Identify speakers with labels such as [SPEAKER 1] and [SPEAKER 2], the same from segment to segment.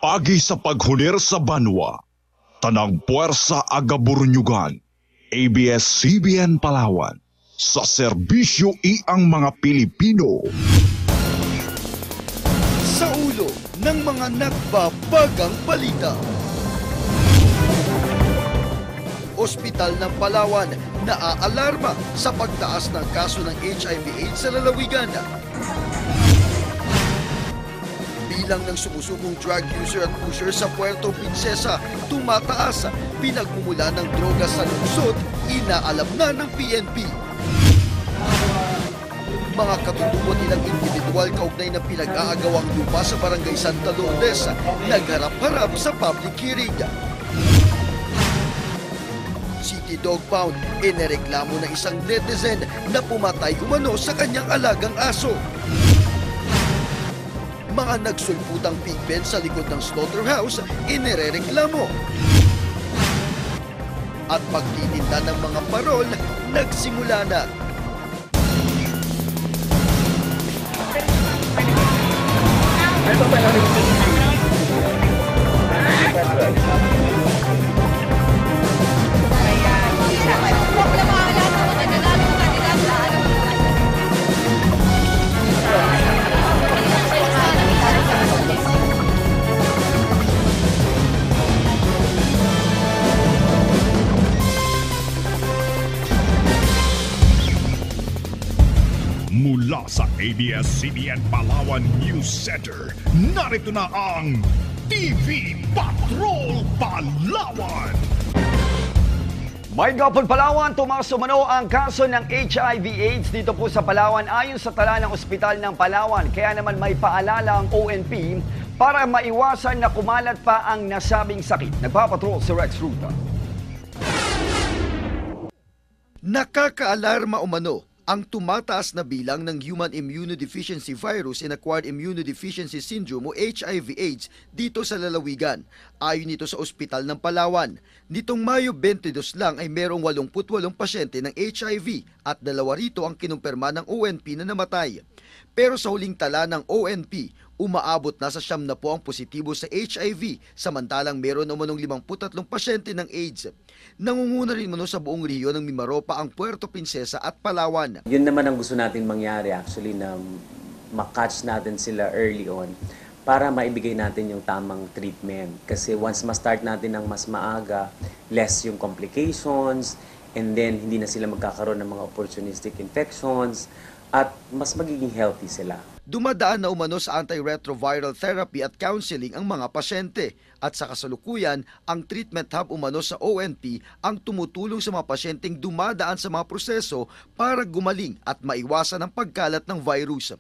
[SPEAKER 1] Agi sa paghunir sa banwa, tanang puwersa agaburunyugan, ABS-CBN Palawan, sa serbisyo iang mga Pilipino.
[SPEAKER 2] Sa ulo ng mga nagbabagang balita. Ospital ng Palawan naaalarma sa pagtaas ng kaso ng HIV/AIDS sa lalawigan. Bilang ng sumusubong drug user at pusher sa Puerto Princesa tumataas, pinagmumula ng droga sa lungsod, inaalam na ng PNP. Mga katutubo nilang individual kaugnay ng pinag-aagawang lupa sa Barangay Santa Lourdes nagharap-harap sa public hearing. City Dog Pound, inireklamo ng isang netizen na pumatay umano sa kanyang alagang aso. Mga nagsulputang pig pen sa likod ng slaughterhouse, inirereklamo. At pagtitinda ng mga parol, nagsimula na.
[SPEAKER 1] Mula sa ABS-CBN Palawan News Center, narito na ang TV Patrol Palawan!
[SPEAKER 3] May gapon Palawan, tumaas umano ang kaso ng HIV/AIDS dito po sa Palawan ayon sa tala ng Ospital ng Palawan. Kaya naman may paalala ang ONP para maiwasan na kumalat pa ang nasabing sakit. Nagpapatrol si Rex Ruta.
[SPEAKER 2] Nakakaalarma umano ang tumataas na bilang ng Human Immunodeficiency Virus and Acquired Immunodeficiency Syndrome o HIV/AIDS dito sa lalawigan. Ayon nito sa Ospital ng Palawan, nitong Mayo 22 lang ay merong 88 pasyente ng HIV at 2 rito ang kinumpirma ng ONP na namatay. Pero sa huling tala ng ONP, umaabot na sa 70 ang positibo sa HIV, samantalang meron umanong 53 pasyente ng AIDS. Nangunguna rin mano sa buong rehiyon ng Mimaropa ang Puerto Princesa at Palawan.
[SPEAKER 4] Yun naman ang gusto natin mangyari actually, na makatch natin sila early on para maibigay natin yung tamang treatment. Kasi once ma-start natin ng mas maaga, less yung complications, and then hindi na sila magkakaroon ng mga opportunistic infections, at mas magiging healthy sila.
[SPEAKER 2] Dumadaan na umano sa antiretroviral therapy at counseling ang mga pasyente. At sa kasalukuyan, ang treatment hub umano sa ONP ang tumutulong sa mga pasyenteng dumadaan sa mga proseso para gumaling at maiwasan ang pagkalat ng virus.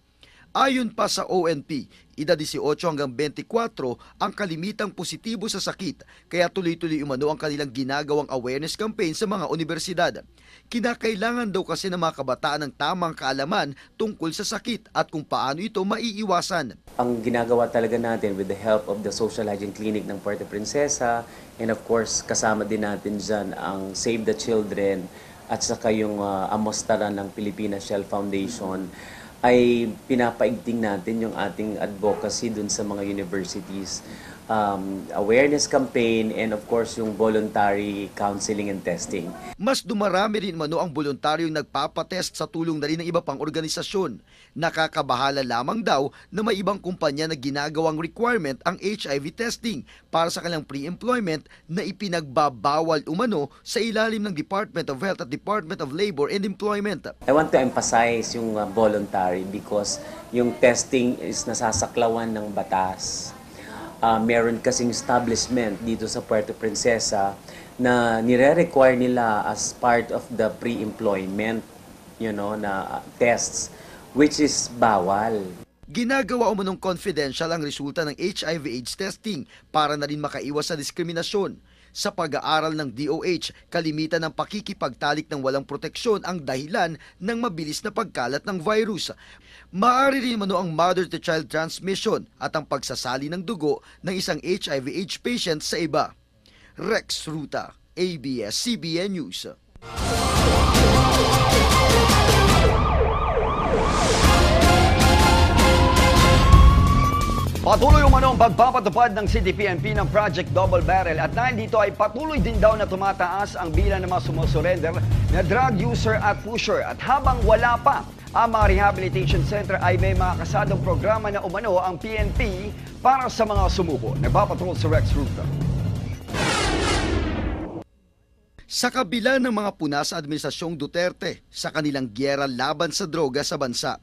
[SPEAKER 2] Ayon pa sa ONP, edad 18 hanggang 24 ang kalimitang positibo sa sakit, kaya tuloy-tuloy umano ang kanilang ginagawang awareness campaign sa mga universidad. Kinakailangan daw kasi ng mga kabataan ng tamang kaalaman tungkol sa sakit at kung paano ito maiiwasan.
[SPEAKER 4] Ang ginagawa talaga natin with the help of the Social Hygiene Clinic ng Puerto Princesa, and of course kasama din natin dyan ang Save the Children at saka yung Amostaran ng Pilipinas Shell Foundation, ay pinapaigting natin yung ating advocacy dun sa mga universities, awareness campaign, and of course yung voluntary counseling and testing.
[SPEAKER 2] Mas dumarami rin mano ang voluntaryong nagpapatest sa tulong na rin ng iba pang organisasyon. Nakakabahala lamang daw na may ibang kumpanya na ginagawang requirement ang HIV testing para sa kanilang pre-employment na ipinagbabawal umano sa ilalim ng Department of Health at Department of Labor and Employment.
[SPEAKER 4] I want to emphasize yung voluntary because yung testing is nasasaklawan ng batas. Meron kasing establishment dito sa Puerto Princesa na nire-require nila as part of the pre-employment, na tests, which is bawal.
[SPEAKER 2] Ginagawa umanong confidential ang resulta ng HIV/AIDS testing para na rin makaiwas sa diskriminasyon. Sa pag-aaral ng DOH, kalimitan ng pakikipagtalik ng walang proteksyon ang dahilan ng mabilis na pagkalat ng virus. Maaari rin mano ang mother-to-child transmission at ang pagsasali ng dugo ng isang HIV/AIDS patient sa iba. Rex Ruta, ABS-CBN News.
[SPEAKER 3] Patuloy umano ang pagpapatupad ng City PNP ng Project Double Barrel at dahil dito ay patuloy din daw na tumataas ang bilang ng mga sumusurrender na drug user at pusher. At habang wala pa ang mga rehabilitation center ay may mga kasadong programa na umano ang PNP para sa mga sumuko. Nagpapatrol si Rex Ruta.
[SPEAKER 2] Sa kabila ng mga puna sa Administrasyong Duterte sa kanilang gyera laban sa droga sa bansa,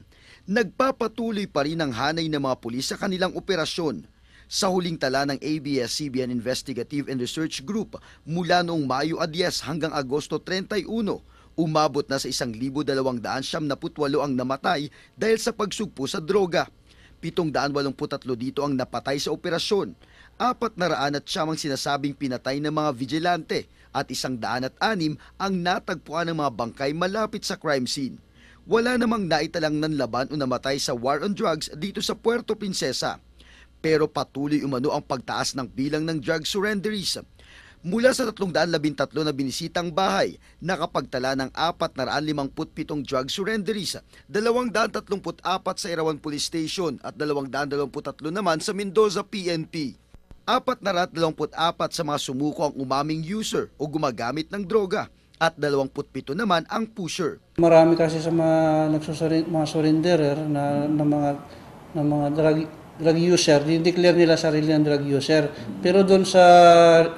[SPEAKER 2] nagpapatuloy pa rin ang hanay ng mga pulis sa kanilang operasyon. Sa huling tala ng ABS-CBN Investigative and Research Group mula noong Mayo 10 hanggang Agosto 31, umabot na sa 1,278 ang namatay dahil sa pagsugpo sa droga. 783 dito ang napatay sa operasyon. 409 ang sinasabing pinatay ng mga vigilante at 106 ang natagpuan ng mga bangkay malapit sa crime scene. Wala namang naitalang nanlaban o namatay sa war on drugs dito sa Puerto Princesa. Pero patuloy umano ang pagtaas ng bilang ng drug surrenderies. Mula sa 313 na binisitang bahay, nakapagtala ng 457 drug surrenderies, 234 sa Irawan Police Station at 223 naman sa Mendoza PNP. 424 sa mga sumuko ang umaming user o gumagamit ng droga at 27 naman ang pusher.
[SPEAKER 5] Marami kasi sa mga mga surrenderer na mga drug user, di-declare nila sarili ng drug user. Pero doon sa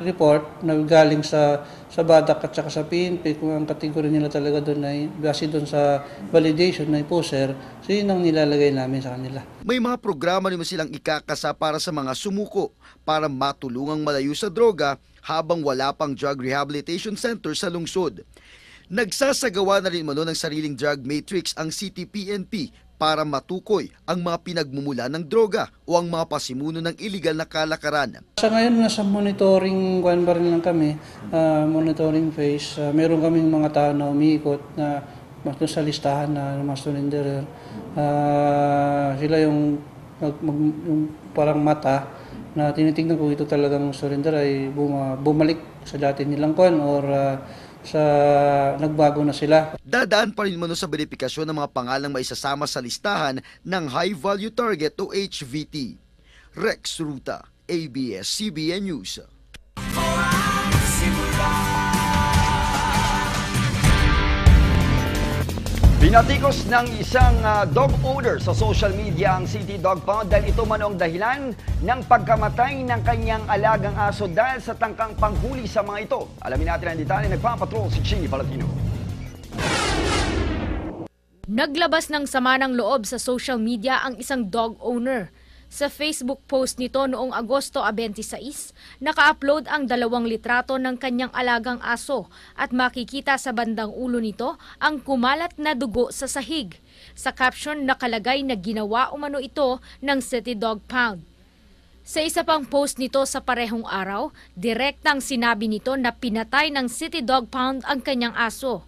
[SPEAKER 5] report na galing sa BADAC at saka sa PNP, kung ang kategory nila talaga doon ay base doon sa validation na pusher, so yun ang nilalagay namin sa kanila.
[SPEAKER 2] May mga programa naman silang ikakasa para sa mga sumuko para matulungang malayo sa droga habang wala pang drug rehabilitation center sa lungsod. Nagsasagawa na rin umano ng sariling drug matrix ang City PNP para matukoy ang mga pinagmumula ng droga o ang mga pasimuno ng iligal na kalakaran.
[SPEAKER 5] Sa ngayon, nasa monitoring lang kami, monitoring phase. Meron kaming mga tao na umiikot na sa listahan na mga surrenderer. Sila yung parang mata na tinitingnan kung ito talagang surrender ay bumalik sa dati nilang kwan or sa nagbago na sila.
[SPEAKER 2] Dadaan pa rin mano sa verifikasyon ng mga pangalang maisasama sa listahan ng High Value Target o HVT. Rex Ruta, ABS-CBN News.
[SPEAKER 3] Binatikos ng isang dog owner sa social media ang City Dog Pound dahil ito man ang dahilan ng pagkamatay ng kanyang alagang aso dahil sa tangkang panghuli sa mga ito. Alamin natin ang detalye, nagpapatrol si Chini Palatino.
[SPEAKER 6] Naglabas ng sama ng loob sa social media ang isang dog owner. Sa Facebook post nito noong Agosto 26, naka-upload ang 2 litrato ng kanyang alagang aso at makikita sa bandang ulo nito ang kumalat na dugo sa sahig. Sa caption nakalagay na ginawa umano ito ng City Dog Pound. Sa isa pang post nito sa parehong araw, direktang sinabi nito na pinatay ng City Dog Pound ang kanyang aso.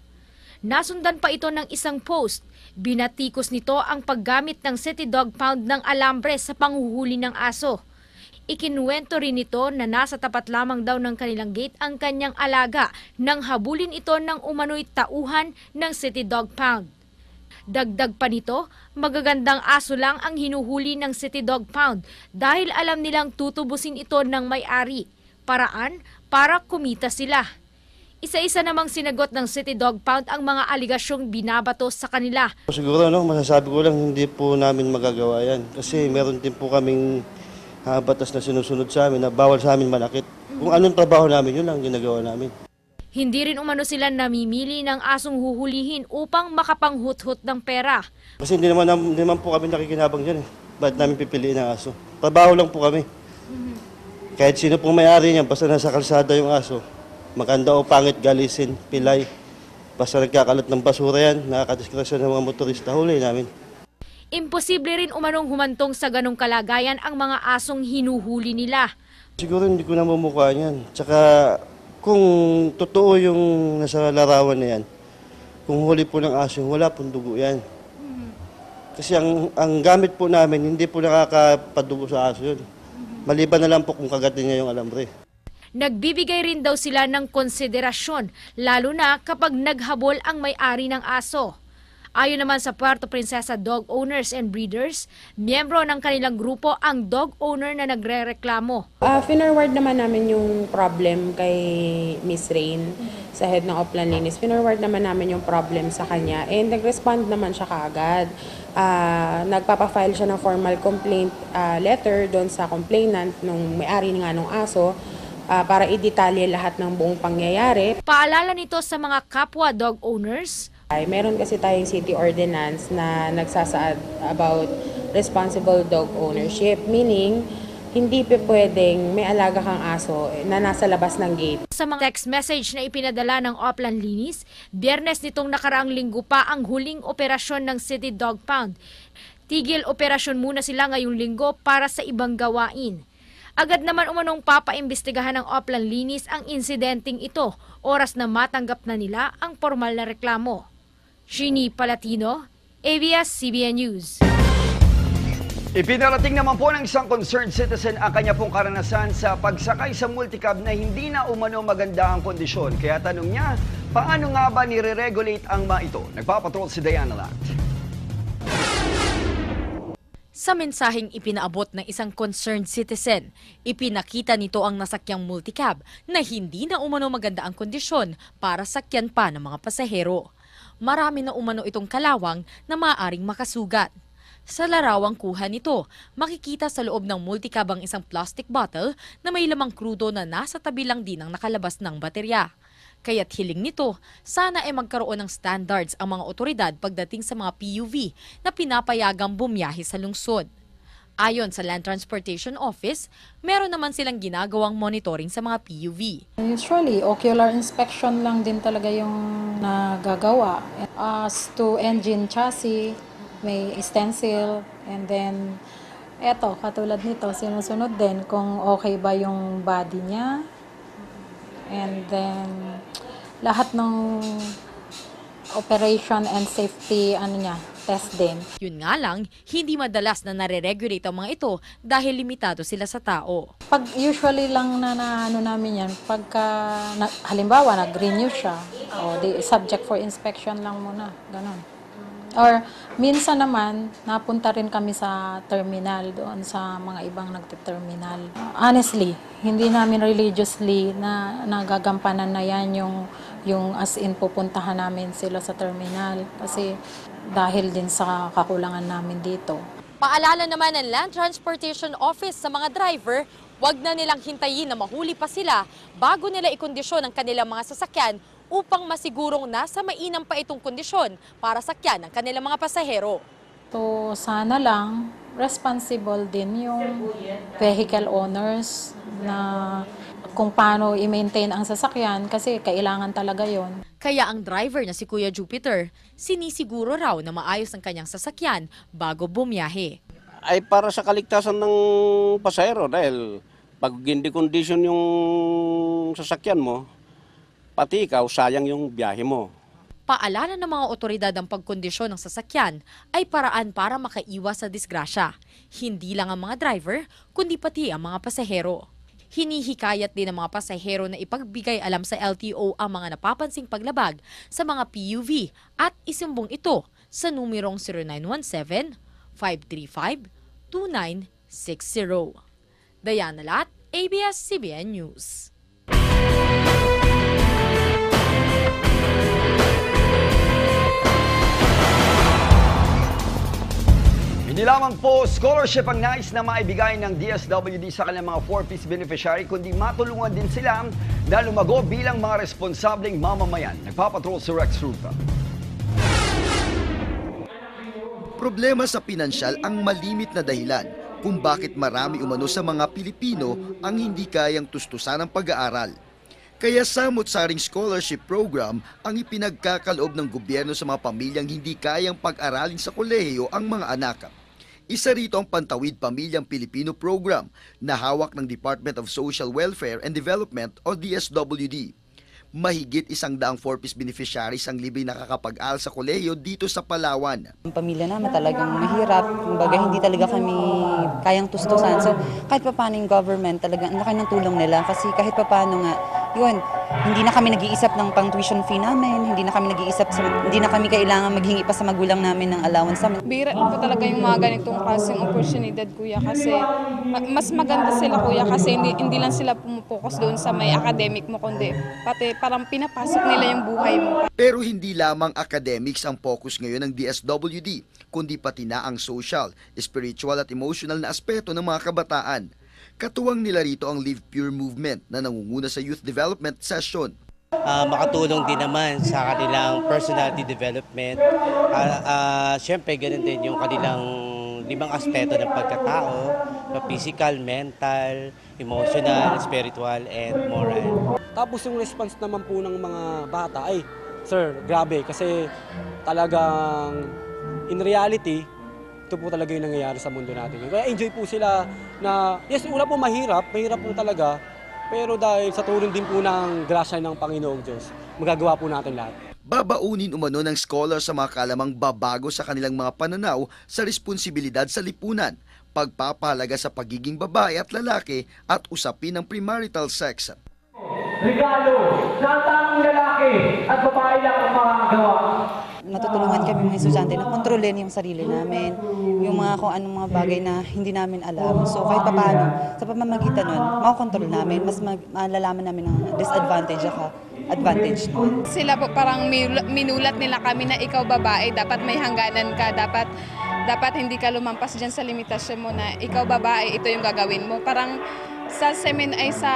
[SPEAKER 6] Nasundan pa ito ng isang post. Binatikos nito ang paggamit ng City Dog Pound ng alambre sa panghuhuli ng aso. Ikinuwento rin nito na nasa tapat lamang daw ng kanilang gate ang kanyang alaga nang habulin ito ng umano'y tauhan ng City Dog Pound. Dagdag pa nito, magagandang aso lang ang hinuhuli ng City Dog Pound dahil alam nilang tutubusin ito ng may-ari. Paraan para kumita sila. Isa-isa namang sinagot ng City Dog Pound ang mga aligasyong binabato sa kanila.
[SPEAKER 7] Siguro masasabi ko lang hindi po namin magagawa yan. Kasi meron din po kaming batas na sinusunod sa amin na bawal sa amin manakit. Kung anong trabaho namin, yun lang ginagawa namin.
[SPEAKER 6] Hindi rin umano sila namimili ng asong huhulihin upang makapanghut-hut ng pera.
[SPEAKER 7] Kasi hindi naman po kami nakikinabang dyan. Bakit namin pipiliin ang aso? Trabaho lang po kami. Kahit sino pong may-ari niyan, basta nasa kalsada yung aso. Maganda o pangit, galisin, pilay. Basta nagkakalat ng basura yan, nakakadiskrasyon ng mga motorista, huli namin.
[SPEAKER 6] Imposible rin umanong humantong sa ganong kalagayan ang mga asong hinuhuli nila.
[SPEAKER 7] Siguro hindi ko na mamukha yan. Tsaka kung totoo yung nasa larawan na yan, kung huli po ng aso, wala pong dugo yan. Kasi ang gamit po namin, hindi po nakakapadugo sa aso yun. Maliban na lang po kung kagatin niya yung alambre.
[SPEAKER 6] Nagbibigay rin daw sila ng konsiderasyon, lalo na kapag naghabol ang may-ari ng aso. Ayon naman sa Puerto Princesa dog owners and breeders, miyembro ng kanilang grupo ang dog owner na nagrereklamo.
[SPEAKER 8] Finorward naman namin yung problem kay Miss Rain sa head ng Oplan Linis. Finorward naman namin yung problem sa kanya and nag-respond naman siya kaagad. Nagpapafile siya ng formal complaint letter doon sa complainant nung may-ari nga ng aso para i-detalye lahat ng buong pangyayari.
[SPEAKER 6] Paalala nito sa mga kapwa dog owners.
[SPEAKER 8] Meron kasi tayong city ordinance na nagsasaad about responsible dog ownership, meaning hindi pwedeng may alaga kang aso na nasa labas ng gate.
[SPEAKER 6] Sa mga text message na ipinadala ng Oplan Linis, Biyernes nitong nakaraang linggo pa ang huling operasyon ng City Dog Pound. Tigil operasyon muna sila ngayong linggo para sa ibang gawain. Agad naman umanong papaimbestigahan ng Oplan Linis ang insidenteng ito, oras na matanggap na nila ang formal na reklamo. Shini Palatino, ABS-CBN News.
[SPEAKER 3] Ipinarating naman po ng isang concerned citizen ang kanya pong karanasan sa pagsakay sa multicab na hindi na umano maganda ang kondisyon. Kaya tanong niya, paano nga ba nire-regulate ang mga ito? Nagpapatrol si Diana Lat.
[SPEAKER 9] Sa mensaheng ipinaabot ng isang concerned citizen, ipinakita nito ang nasakyang multicab na hindi na umano maganda ang kondisyon para sakyan pa ng mga pasahero. Marami na umano itong kalawang na maaaring makasugat. Sa larawang kuha nito, makikita sa loob ng multicab ang isang plastic bottle na may lamang krudo na nasa tabi lang din ang nakalabas ng baterya. Kaya't hiling nito, sana ay magkaroon ng standards ang mga otoridad pagdating sa mga PUV na pinapayagang bumiyahe sa lungsod. Ayon sa Land Transportation Office, meron naman silang ginagawang monitoring sa mga PUV.
[SPEAKER 10] Usually, ocular inspection lang din talaga yung nagagawa. As to engine chassis, may stencil, and then eto, katulad nito, sinusunod din kung okay ba yung body niya. And then, lahat ng operation and safety test din.
[SPEAKER 9] Yun nga lang, hindi madalas na nare-regulate ang mga ito dahil limitado sila sa tao.
[SPEAKER 10] Pag usually lang namin yan, pagka halimbawa nag-renew siya, subject for inspection lang muna, ganon. Or minsan naman, napunta rin kami sa terminal doon sa mga ibang nagte-terminal. Honestly, hindi namin religiously na nagagampanan na yan yung as in pupuntahan namin sila sa terminal kasi dahil din sa kakulangan namin dito.
[SPEAKER 9] Paalala naman ng Land Transportation Office sa mga driver, wag na nilang hintayin na mahuli pa sila bago nila ikondisyon ang kanilang mga sasakyan upang masigurong nasa mainam pa itong kondisyon para sakyan ng kanilang mga pasahero.
[SPEAKER 10] So sana lang responsible din yung vehicle owners na kung paano i-maintain ang sasakyan kasi kailangan talaga yon.
[SPEAKER 9] Kaya ang driver na si Kuya Jupiter, sinisiguro raw na maayos ang kanyang sasakyan bago bumiyahe.
[SPEAKER 11] Ay para sa kaligtasan ng pasahero dahil pag hindi kondisyon yung sasakyan mo, pati ikaw sayang yung biyahe mo.
[SPEAKER 9] Paalala ng mga otoridad ang pagkondisyon ng sasakyan ay paraan para makaiwas sa disgrasya. Hindi lang ang mga driver, kundi pati ang mga pasahero. Hinihikayat din ng mga pasahero na ipagbigay alam sa LTO ang mga napapansing paglabag sa mga PUV at isumbong ito sa numerong 0917-535-2960. Diana Lat, ABS-CBN News.
[SPEAKER 3] Hindi lamang po scholarship ang nais na maibigay ng DSWD sa kanilang mga 4-piece beneficiary, kundi matulungan din sila na lumago bilang mga responsableng mamamayan. Nagpapatrol si Rex Rupa.
[SPEAKER 2] Problema sa pinansyal ang malimit na dahilan kung bakit marami umano sa mga Pilipino ang hindi kayang tustusan ng pag-aaral. Kaya samot-saring scholarship program ang ipinagkakaloob ng gobyerno sa mga pamilyang hindi kayang pag-aralin sa kolehiyo ang mga anak. Isa rito ang Pantawid Pamilyang Pilipino Program na hawak ng Department of Social Welfare and Development o DSWD. Mahigit 100 4-piece beneficiaries ang libre nakakapag-aral sa kolehiyo dito sa Palawan.
[SPEAKER 12] Ang pamilya namin talagang mahirap, kumbaga hindi talaga kami kayang tustusan. So kahit paano yung government talaga, ang laki ng tulong nila kasi kahit paano nga yun, hindi na kami nag-iisip ng pang tuition fee namin, hindi na kami kailangan maghingi pa sa magulang namin ng allowance namin.
[SPEAKER 13] Bira po talaga yung mga ganitong klaseng oportunidad, kuya, kasi mas maganda sila, kuya, kasi hindi lang sila pumupokus doon sa may academic mo, kundi pati parang pinapasok nila yung buhay mo.
[SPEAKER 2] Pero hindi lamang academics ang focus ngayon ng DSWD, kundi pati na ang social, spiritual at emotional na aspeto ng mga kabataan. Katuwang nila rito ang Live Pure Movement na nangunguna sa youth development session.
[SPEAKER 14] Makatulong din naman sa kanilang personality development. Siyempre, ganun din yung kanilang 5 aspeto ng pagkatao, physical, mental, emotional, spiritual, and moral.
[SPEAKER 15] Tapos yung response naman po ng mga bata ay, sir, grabe, kasi talagang in reality, ito po talaga yung nangyayari sa mundo natin. Kaya enjoy po sila na, yes, una po mahirap po talaga, pero dahil sa tulong din po ng grasya ng Panginoong Diyos, magagawa po natin lahat.
[SPEAKER 2] Babaunin umano ng scholar sa mga kalamang babago sa kanilang mga pananaw sa responsibilidad sa lipunan, pagpapahalaga sa pagiging babae at lalaki at usapin ng premarital sex.
[SPEAKER 16] Regalo sa tamang lalaki at babae lang ang makakagawa.
[SPEAKER 12] Natutulungan kami mga estudyante na kontrolin yung sarili namin, yung mga kung anong mga bagay na hindi namin alam. So kahit paano, sa pamamagitan nun, makakontrol namin, mas malalaman namin ang disadvantage at advantage nun.
[SPEAKER 13] Sila po parang minulat nila kami na ikaw babae, dapat may hangganan ka, dapat hindi ka lumampas dyan sa limitasyon mo na ikaw babae, ito yung gagawin mo. Parang sa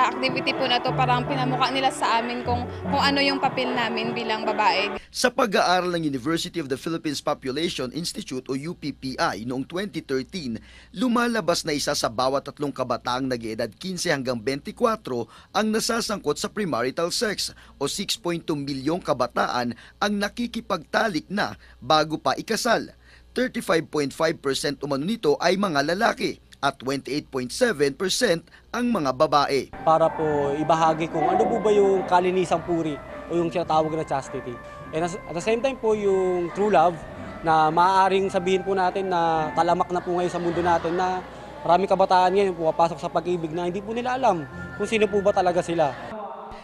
[SPEAKER 13] activity po na to, parang pinamukha nila sa amin kung ano yung papel namin bilang babae.
[SPEAKER 2] Sa pag-aaral ng University of the Philippines Population Institute o UPPI noong 2013, lumalabas na isa sa bawat 3 kabataang nag-edad 15 hanggang 24 ang nasasangkot sa premarital sex o 6.2 milyong kabataan ang nakikipagtalik na bago pa ikasal. 35.5% umano nito ay mga lalaki at 28.7% ang mga babae.
[SPEAKER 15] Para po ibahagi kung ano po ba yung kalinisang puri o yung tinatawag na chastity. And at the same time po yung true love na maaaring sabihin po natin na talamak na po ngayon sa mundo natin na maraming kabataan ngayon pumapasok sa pag-ibig na hindi po nila alam kung sino po ba talaga sila.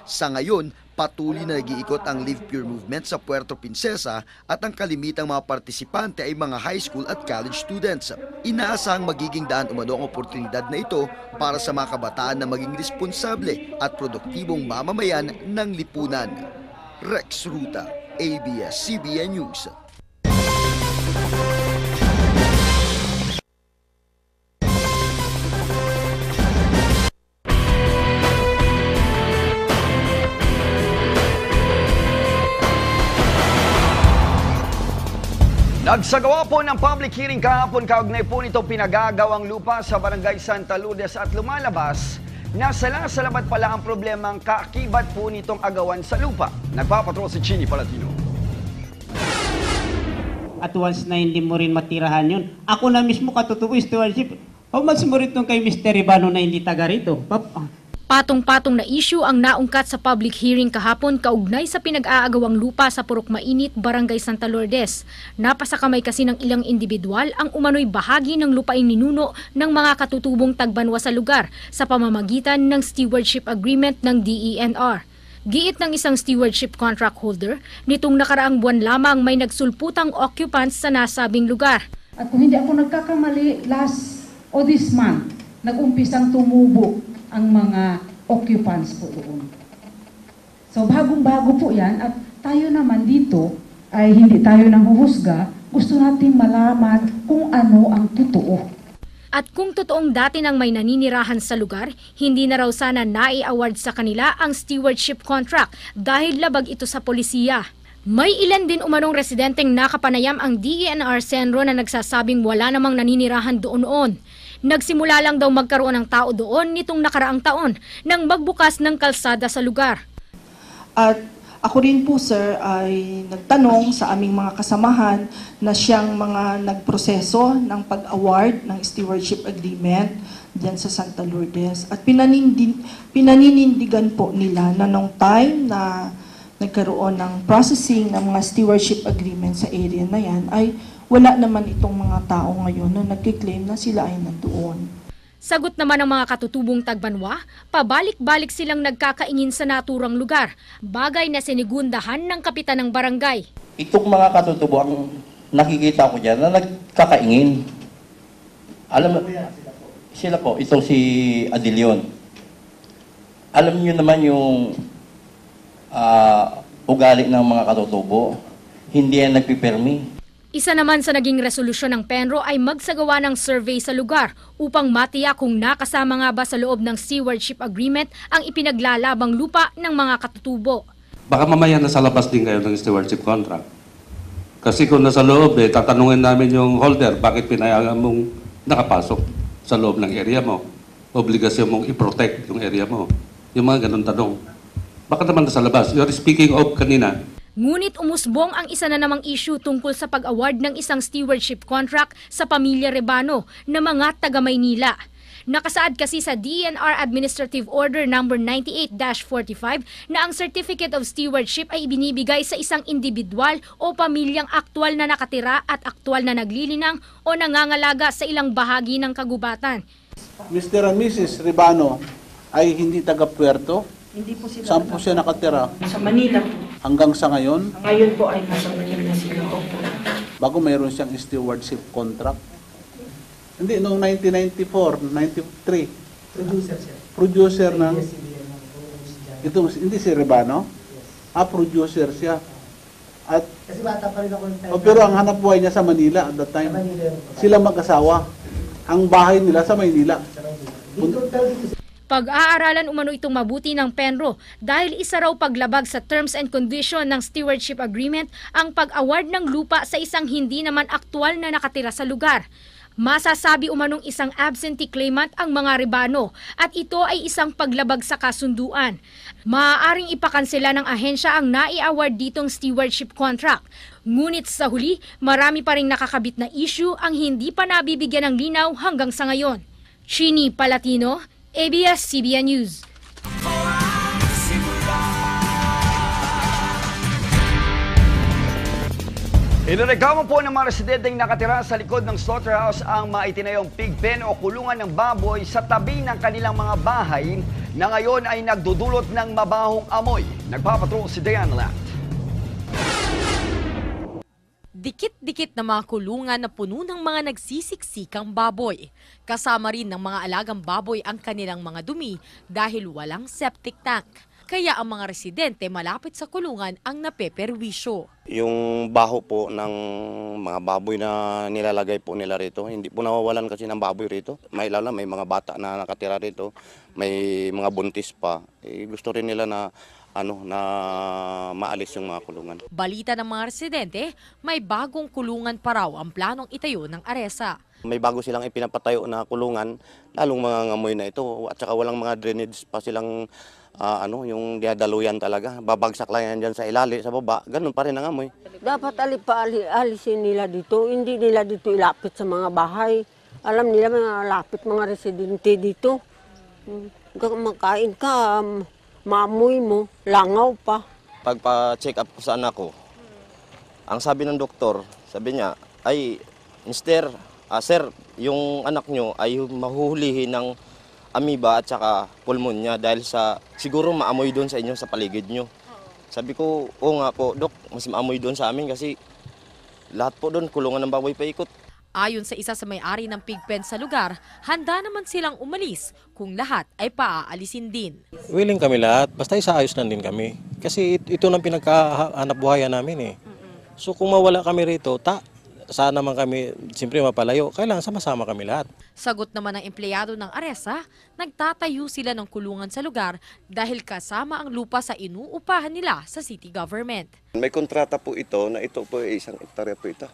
[SPEAKER 2] Sa ngayon, patuloy na nag-iikot ang Live Pure Movement sa Puerto Princesa at ang kalimitang mga partisipante ay mga high school at college students. Inaasahang magiging daan umano ang oportunidad na ito para sa mga kabataan na maging responsable at produktibong mamamayan ng lipunan. Rex Ruta, ABS-CBN News.
[SPEAKER 3] Nagsagawa po ng public hearing kahapon kaugnay po nitong pinagagawang lupa sa Barangay Santa Lourdes at lumalabas na salamat pala ang problemang kaakibat po nitong agawan sa lupa. Nagpapatrol si Chini Palatino.
[SPEAKER 17] At once na hindi mo rin matirahan yun, ako na mismo katutuko stewardship. How much mo rin kay Mr. Ribano na hindi taga rito?
[SPEAKER 6] Patong-patong na issue ang naungkat sa public hearing kahapon kaugnay sa pinag-aagawang lupa sa Purok Mainit, Barangay Santa Lourdes. Napasakamay kasi ng ilang individual ang umano'y bahagi ng lupaing ninuno ng mga katutubong tagbanwa sa lugar sa pamamagitan ng stewardship agreement ng DENR. Giit ng isang stewardship contract holder, nitong nakaraang buwan lamang may nagsulputang occupants sa nasabing lugar.
[SPEAKER 18] At kung hindi ako nagkakamali, this month, nag-umpisang tumubo ang mga occupants po doon. So bagong-bago po yan at tayo naman dito ay hindi tayo nanghuhusga, gusto nating malaman kung ano ang totoo.
[SPEAKER 6] At kung totoong dati nang may naninirahan sa lugar, hindi na raw sana nai-award sa kanila ang stewardship contract dahil labag ito sa polisiya. May ilan din umanong residenteng nakapanayam ang DENR Senro na nagsasabing wala namang naninirahan doon. Nagsimula lang daw magkaroon ng tao doon nitong nakaraang taon nang magbukas ng kalsada sa lugar.
[SPEAKER 19] At ako rin po, sir, ay nagtanong sa aming mga kasamahan na siyang mga nagproseso ng pag-award ng stewardship agreement diyan sa Santa Lourdes. At pinaninindigan po nila na nung time na nagkaroon ng processing ng mga stewardship agreement sa area na yan ay wala naman itong mga tao ngayon na nagkiklaim na sila ay nandoon.
[SPEAKER 6] Sagot naman ng mga katutubong Tagbanwa, pabalik-balik silang nagkakaingin sa naturang lugar, bagay na sinigundahan ng kapitan ng barangay.
[SPEAKER 20] Itong mga katutubo ang nakikita ko dyan na nagkakaingin. Alam mo, sila po, itong si Adilion. Alam niyo naman yung ugali ng mga katutubo, hindi yan nagpipirmi.
[SPEAKER 6] Isa naman sa naging resolusyon ng Penro ay magsagawa ng survey sa lugar upang matiyak kung nakasama nga ba sa loob ng stewardship agreement ang ipinaglalabang lupa ng mga katutubo.
[SPEAKER 21] Baka mamaya nasa labas din kayo ng stewardship contract. Kasi kung nasa loob, tatanungin namin yung holder, bakit pinayagan mong nakapasok sa loob ng area mo? Obligasyon mong i-protect yung area mo. Yung mga ganun tanong. Baka naman nasa labas. You're speaking of kanina.
[SPEAKER 6] Ngunit umusbong ang isa na namang issue tungkol sa pag-award ng isang stewardship contract sa pamilya Rebano na mga taga-Maynila. Nakasaad kasi sa DENR Administrative Order No. 98-45 na ang Certificate of Stewardship ay ibinibigay sa isang individual o pamilyang aktwal na nakatira at aktwal na naglilinang o nangangalaga sa ilang bahagi ng kagubatan.
[SPEAKER 22] Mr. and Mrs. Rebano ay hindi taga-Puerto.
[SPEAKER 23] Hindi po sila.
[SPEAKER 22] Saan po siya nakatira?
[SPEAKER 23] Sa Manila po.
[SPEAKER 22] Hanggang sa ngayon?
[SPEAKER 23] Ngayon po ay nasa Manila sila. Opo.
[SPEAKER 22] Bago mayroon siyang stewardship contract. Hindi, noong 1994, 93.
[SPEAKER 23] Producer siya.
[SPEAKER 22] Producer ng... Ito, hindi si Rebano? Producer siya. At,
[SPEAKER 23] kasi bata pa rin ako.
[SPEAKER 22] pero ang hanap buhay niya sa Manila at that time.
[SPEAKER 23] Sa Manila.
[SPEAKER 22] Sila mag-asawa. Ang bahay nila sa Maynila.
[SPEAKER 6] Pag-aaralan umano itong mabuti ng Penro dahil isa raw paglabag sa terms and condition ng stewardship agreement ang pag-award ng lupa sa isang hindi naman aktwal na nakatira sa lugar. Masasabi umanong isang absentee claimant ang mga Rebano at ito ay isang paglabag sa kasunduan. Maaaring ipakansela ng ahensya ang nai-award ditong stewardship contract. Ngunit sa huli, marami pa ring nakakabit na issue ang hindi pa nabibigyan ng linaw hanggang sa ngayon. Chini Palatino, ABS-CBN News.
[SPEAKER 3] Inireklamo po ng mga residenteng nakatira sa likod ng slaughterhouse ang maitinayong pig pen o kulungan ng baboy sa tabi ng kanilang mga bahay na ngayon ay nagdudulot ng mabahong amoy. Nagpapatrol si Diana Lat.
[SPEAKER 9] Dikit-dikit na mga kulungan na puno ng mga nagsisiksikang baboy. Kasama rin ng mga alagang baboy ang kanilang mga dumi dahil walang septic tank. Kaya ang mga residente malapit sa kulungan ang napeperwisyo.
[SPEAKER 24] Yung baho po ng mga baboy na nilalagay po nila rito, hindi po nawawalan kasi ng baboy rito. May lalo, may mga bata na nakatira rito, may mga buntis pa. Gusto rin nila na na maalis yung mga kulungan.
[SPEAKER 9] Balita ng mga residente, may bagong kulungan pa raw ang planong itayo ng ARESA.
[SPEAKER 24] May bago silang ipinapatayo na kulungan, lalong mga ngamoy na ito at saka walang mga drainage pa silang yung diadaluyan talaga. Babagsak lang yan dyan sa ilalim, sa baba, ganun pa rin ang amoy.
[SPEAKER 25] Dapat alisin nila dito, hindi nila dito ilapit sa mga bahay. Alam nila mga lapit mga residente dito. Makain ka, maamoy mo, langaw pa.
[SPEAKER 24] Pagpa-check up ko sa anak ko, ang sabi ng doktor, sabi niya, ay, Mr. Sir, yung anak nyo ay mahuhulihin ng amoeba at saka pulmonya dahil siguro maamoy doon sa inyo sa paligid nyo. Sabi ko, oo nga po, Dok, mas maamoy doon sa amin kasi lahat po doon, kulungan ng baboy paikot.
[SPEAKER 9] Ayon sa isa sa may-ari ng pig pen sa lugar, handa naman silang umalis kung lahat ay paaalisin din.
[SPEAKER 26] Willing kami lahat, basta isaayos lang din kami. Kasi ito nang pinagkahanap buhayan namin eh. So kung mawala kami rito, saan naman kami siyempre mapalayo, kailangan sama-sama kami lahat.
[SPEAKER 9] Sagot naman ng empleyado ng ARESA, nagtatayo sila ng kulungan sa lugar dahil kasama ang lupa sa inuupahan nila sa city government.
[SPEAKER 24] May kontrata po ito na ito po ay 1 hektarya po ito.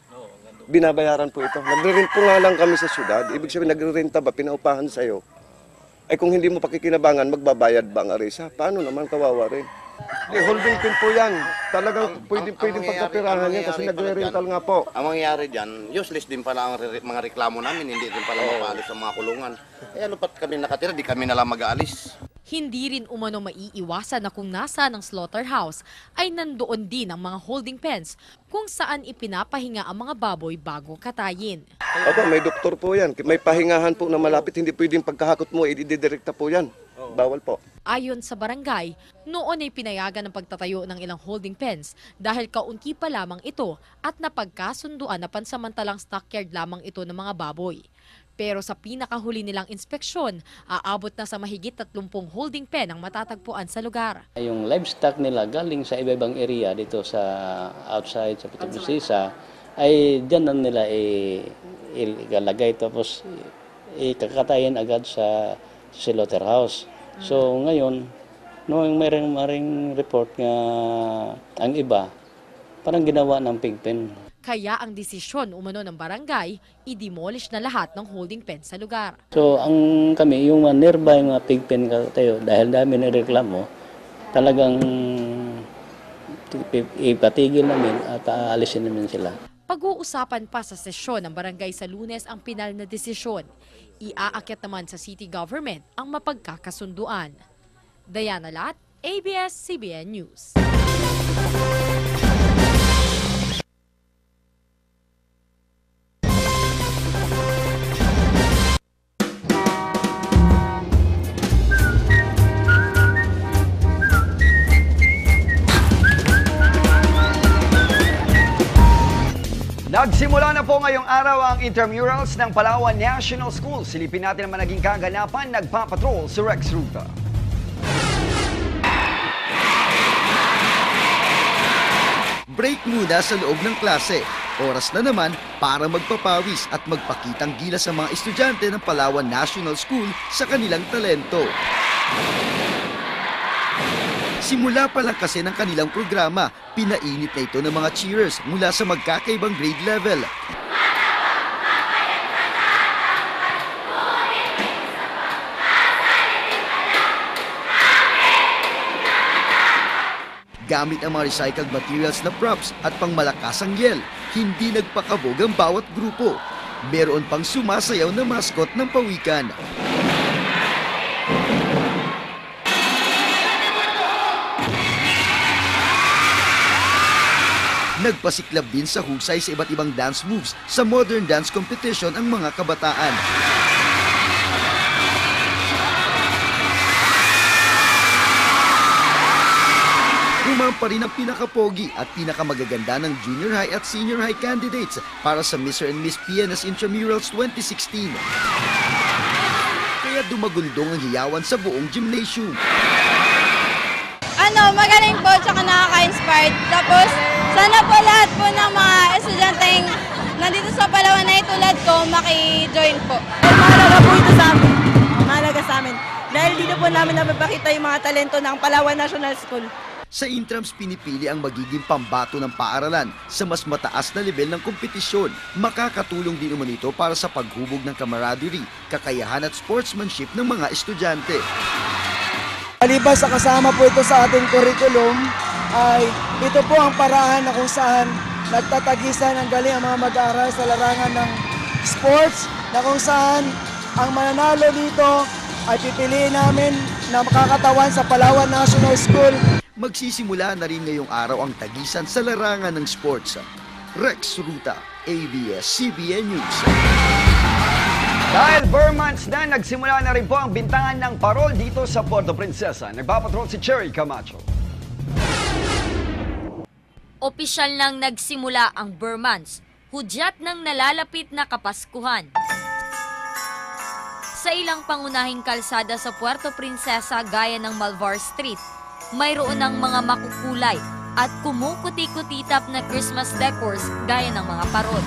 [SPEAKER 24] Binabayaran po ito. Nagre-rent po nga lang kami sa syudad. Ibig sabihin, nagre-renta ba, pinaupahan sa'yo? Ay kung hindi mo pakikinabangan, magbabayad ba ang ARESA? Paano naman kawawa rin? Holding pin po yan. Talagang pwedeng pagkapirahan yan kasi nagre-rental nga po.
[SPEAKER 27] Ang mangyayari dyan, useless din pala ang mga reklamo namin, hindi din pala mapaalis ang mga kulungan. Eh ano pat kami nakatira, di kami nalang mag-aalis.
[SPEAKER 9] Hindi rin umano maiiwasan na kung nasa ng slaughterhouse ay nandoon din ang mga holding pens kung saan ipinapahinga ang mga baboy bago katayin.
[SPEAKER 1] Opo, may doktor po yan. May pahingahan po na malapit. Hindi pwedeng pagkahakot mo, ididirekta po yan. Bawal po.
[SPEAKER 9] Ayon sa barangay, noon ay pinayagan ng pagtatayo ng ilang holding pens dahil kaunti pa lamang ito at napagkasunduan na pansamantalang stockyard lamang ito ng mga baboy. Pero sa pinakahuli nilang inspeksyon, aabot na sa mahigit 30 holding pen ang matatagpuan sa lugar.
[SPEAKER 4] Yung livestock nila galing sa iba-ibang area dito sa outside sa Pitubusisa ay diyan na nila ilalagay tapos ikakatayin agad sa slaughterhouse. So ngayon, noong maring report nga ang iba, parang ginawa ng pig pen.
[SPEAKER 9] Kaya ang desisyon umano ng barangay, i-demolish na lahat ng holding pen sa lugar.
[SPEAKER 4] So ang kami, yung mga nearby mga pig pen tayo, dahil dami nireklamo, talagang ipatigil namin at aalisin namin sila.
[SPEAKER 9] Pag-uusapan pa sa sesyon ng barangay sa Lunes ang pinal na desisyon. Iaakyat naman sa city government ang mapagkakasunduan. Diana Lat, ABS-CBN News.
[SPEAKER 3] Nagsimula na po ngayong araw ang intramurals ng Palawan National School. Silipin natin ang naging kaganapan, nagpapatrol si Rex Ruta.
[SPEAKER 2] Break muna sa loob ng klase. Oras na naman para magpapawis at magpakitang gilas sa mga estudyante ng Palawan National School sa kanilang talento. Simula pa lang kasi ng kanilang programa, pinainit na ito ng mga cheerers mula sa magkakaibang grade level. Gamit ang mga recycled materials na props at pangmalakasang yel, hindi nagpakabog ang bawat grupo. Meron pang sumasayaw na mascot ng pawikan. Nagpasiklab din sa husay sa iba't ibang dance moves sa modern dance competition ang mga kabataan. Rumampa rin ang pinakapogi at pinakamagaganda ng junior high at senior high candidates para sa Mr. and Miss PNS Intramurals 2016. Kaya dumagundong ang hiyawan sa buong gymnasium.
[SPEAKER 5] Magaling po, tsaka nakaka-inspired. Tapos, sana po lahat po ng mga estudyanteng nandito sa Palawan na tulad ko, maki-join po.
[SPEAKER 7] Mahalaga po ito sa amin. Mahalaga sa amin. Dahil dito po namin napapakita yung mga talento ng Palawan National School.
[SPEAKER 2] Sa intrams, pinipili ang magiging pambato ng paaralan sa mas mataas na level ng kompetisyon. Makakatulong din naman ito para sa paghubog ng camaraderie, kakayahan at sportsmanship ng mga estudyante.
[SPEAKER 8] Maliban sa kasama po ito sa ating curriculum, ay ito po ang paraan na kung saan nagtatagisan ng galing ang mga mag-aaral sa larangan ng sports, na kung saan ang mananalo dito ay pipiliin namin na makakatawan sa Palawan National School.
[SPEAKER 2] Magsisimula na rin ngayong araw ang tagisan sa larangan ng sports. Rex Ruta, ABS-CBN News.
[SPEAKER 3] Dahil Burmans na, nagsimula na rin po ang bintangan ng parol dito sa Puerto Princesa. Nagpapatrol si Cherry Camacho.
[SPEAKER 10] Opisyal nang nagsimula ang Burmans, hudyat ng nalalapit na Kapaskuhan. Sa ilang pangunahing kalsada sa Puerto Princesa gaya ng Malvar Street, mayroon ng mga makukulay at kumukuti-kutitap na Christmas decors gaya ng mga parol.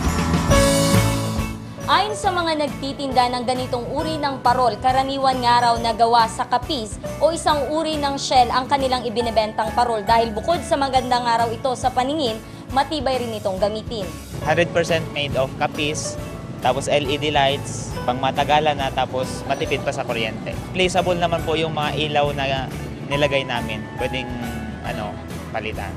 [SPEAKER 10] Ayon sa mga nagtitinda ng ganitong uri ng parol, karaniwan nga raw na gawa sa kapis o isang uri ng shell ang kanilang ibinebentang parol dahil bukod sa magandang araw ito sa paningin, matibay rin itong gamitin.
[SPEAKER 11] 100% made of kapis, tapos LED lights, pang matagalan na, tapos matipid pa sa kuryente. Placeable naman po yung mga ilaw na nilagay namin, pwedeng palitan.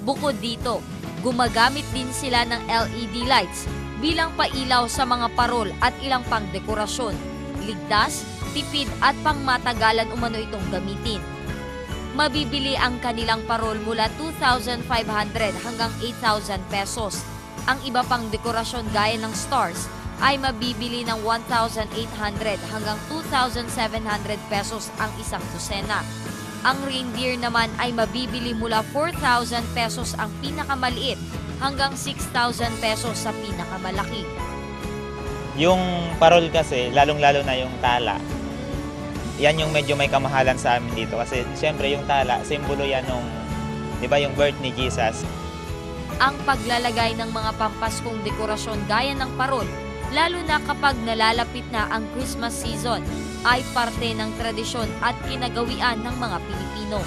[SPEAKER 10] Bukod dito, gumagamit din sila ng LED lights bilang pailaw sa mga parol at ilang pang dekorasyon. Ligtas, matipid at pangmatagalan umano itong gamitin. Mabibili ang kanilang parol mula 2,500 hanggang 8,000 pesos. Ang iba pang dekorasyon gaya ng stars ay mabibili ng 1,800 hanggang 2,700 pesos ang isang dosena. Ang reindeer naman ay mabibili mula 4,000 pesos ang pinakamaliit hanggang 6,000 pesos sa pinakamalaki.
[SPEAKER 11] Yung parol kasi, lalong-lalo na yung tala, yan yung medyo may kamahalan sa amin dito. Kasi siyempre yung tala, simbolo yan nung, di ba, yung birth ni Jesus.
[SPEAKER 10] Ang paglalagay ng mga pampaskong dekorasyon gaya ng parol, lalo na kapag nalalapit na ang Christmas season, ay parte ng tradisyon at kinagawian ng mga Pilipino.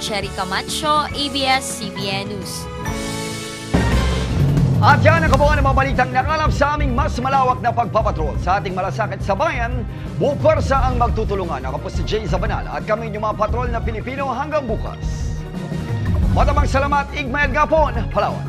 [SPEAKER 10] Cherry Camacho, ABS-CBN News.
[SPEAKER 3] At yan ang kabuuan ng mga balitang nakalap sa aming mas malawak na pagpapatrol sa ating malasakit sa bayan. Bupersa ang magtutulungan. Ako po si Jay Zabanal at kami yung mga patrol na Pilipino hanggang bukas. Matamang salamat, Igmael Gapon, Palawan.